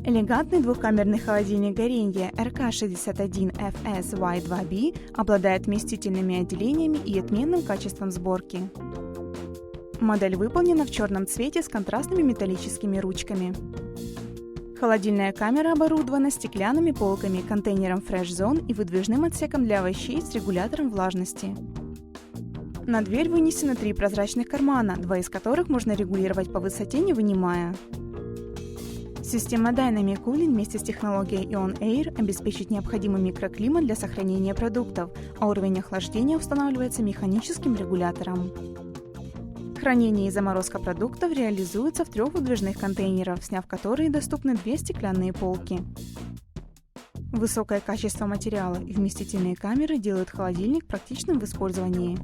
Элегантный двухкамерный холодильник Gorenje RK 61 FSY2B обладает вместительными отделениями и отменным качеством сборки. Модель выполнена в черном цвете с контрастными металлическими ручками. Холодильная камера оборудована стеклянными полками, контейнером Fresh Zone и выдвижным отсеком для овощей с регулятором влажности. На дверь вынесены 3 прозрачных кармана, 2 из которых можно регулировать по высоте, не вынимая. Система Dynamic Cooling вместе с технологией IonAir обеспечит необходимый микроклимат для сохранения продуктов, а уровень охлаждения устанавливается механическим регулятором. Хранение и заморозка продуктов реализуется в 3 выдвижных контейнерах, сняв которые доступны 2 стеклянные полки. Высокое качество материала и вместительные камеры делают холодильник практичным в использовании.